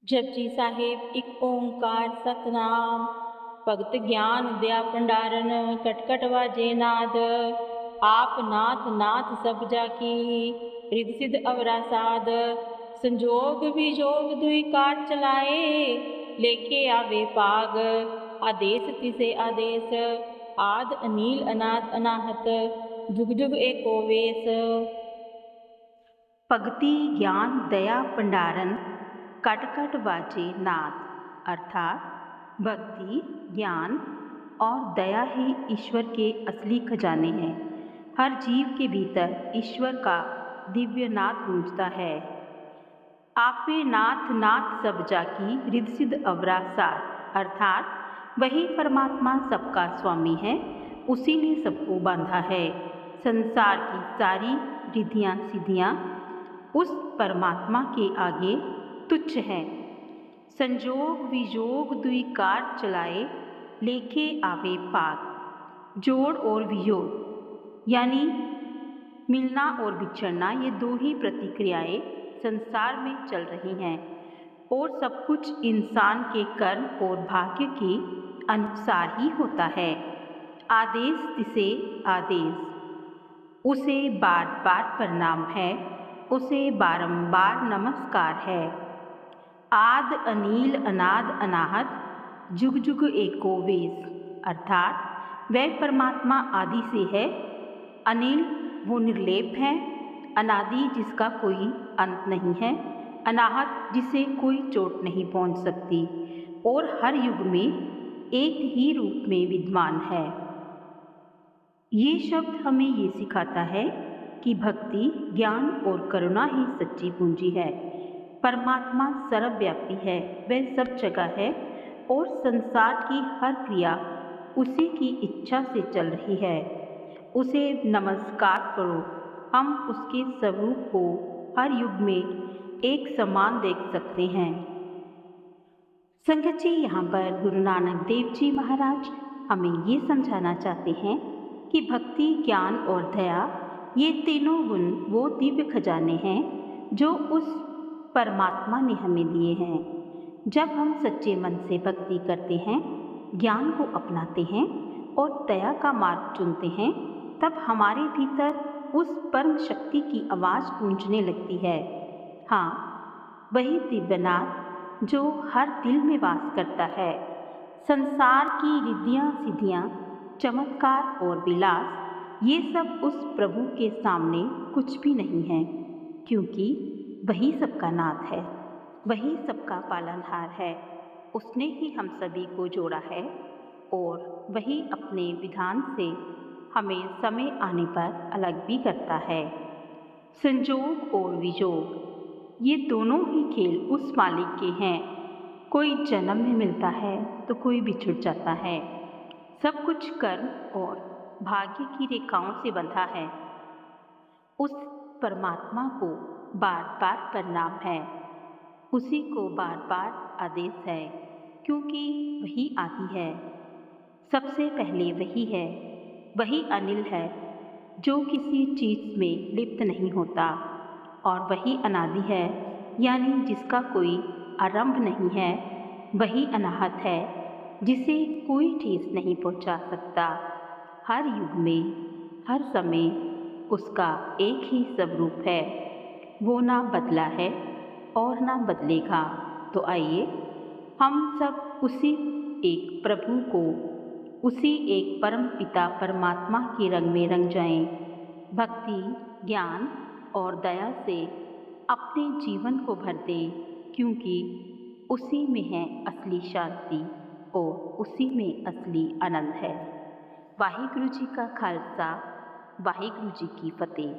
जपजी साहिब एक ओंकार सतनाम। भगत ज्ञान दया भंडारन कटकट वाजे नाद। आप नाथ नाथ सब जाकी रिद सिद्ध अवरा साध। संजोग विजोग दुई कार चलाए लेके आवे पाग। आदेश तिसे आदेश आद अनील अनाद अनाहत जुग जुग एको वेश। भक्ति ज्ञान दया भंडारन कट कट बाजे नाद। अर्थात भक्ति ज्ञान और दया ही ईश्वर के असली खजाने हैं। हर जीव के भीतर ईश्वर का दिव्य नाद गूंजता है। आपे नाथ नाथ सब जाकी रिद सिद्ध अवरा सार। अर्थात वही परमात्मा सबका स्वामी है, उसी ने सबको बांधा है। संसार की सारी रिद्धियाँ सिद्धियाँ उस परमात्मा के आगे तुच्छ हैं। संजोग विजोग दुई कार चलाए लेके आवे पाग। जोड़ और वियोग यानी मिलना और बिछड़ना, ये दो ही प्रतिक्रियाएं संसार में चल रही हैं और सब कुछ इंसान के कर्म और भाग्य के अनुसार ही होता है। आदेश तिसे आदेश, उसे बार बार प्रणाम है, उसे बारंबार नमस्कार है। आद अनील अनाद अनाहत जुग जुग एको वेश। अर्थात वह परमात्मा आदि से है, अनिल वो निर्लेप है, अनादि जिसका कोई अंत नहीं है, अनाहत जिसे कोई चोट नहीं पहुंच सकती और हर युग में एक ही रूप में विद्यमान है। ये शब्द हमें ये सिखाता है कि भक्ति ज्ञान और करुणा ही सच्ची पूंजी है। परमात्मा सर्वव्यापी है, वह सब जगह है और संसार की हर क्रिया उसी की इच्छा से चल रही है। उसे नमस्कार करो। हम उसके स्वरूप को हर युग में एक समान देख सकते हैं। संगत जी, यहाँ पर गुरु नानक देव जी महाराज हमें ये समझाना चाहते हैं कि भक्ति ज्ञान और दया ये तीनों गुण वो दिव्य खजाने हैं जो उस परमात्मा ने हमें दिए हैं। जब हम सच्चे मन से भक्ति करते हैं, ज्ञान को अपनाते हैं और दया का मार्ग चुनते हैं, तब हमारे भीतर उस परम शक्ति की आवाज़ गूंजने लगती है। हाँ, वही दिव्यनाद जो हर दिल में वास करता है। संसार की रिद्धियाँ सिद्धियाँ, चमत्कार और विलास, ये सब उस प्रभु के सामने कुछ भी नहीं है, क्योंकि वही सबका नाथ है, वही सबका पालनहार है। उसने ही हम सभी को जोड़ा है और वही अपने विधान से हमें समय आने पर अलग भी करता है। संजोग और विजोग ये दोनों ही खेल उस मालिक के हैं। कोई जन्म में मिलता है तो कोई बिछुड़ जाता है। सब कुछ कर्म और भाग्य की रेखाओं से बंधा है। उस परमात्मा को बार बार प्रणाम है, उसी को बार बार आदेश है, क्योंकि वही आदि है। सबसे पहले वही है, वही अनिल है जो किसी चीज़ में लिप्त नहीं होता, और वही अनादि है यानी जिसका कोई आरंभ नहीं है। वही अनाहत है जिसे कोई ठेस नहीं पहुंचा सकता। हर युग में हर समय उसका एक ही स्वरूप है, वो ना बदला है और ना बदलेगा। तो आइए हम सब उसी एक प्रभु को, उसी एक परम पिता परमात्मा के रंग में रंग जाएं। भक्ति ज्ञान और दया से अपने जीवन को भर दें, क्योंकि उसी में है असली शांति और उसी में असली आनंद है। वाहिगुरु जी का खालसा, वाहिगुरु जी की फतेह।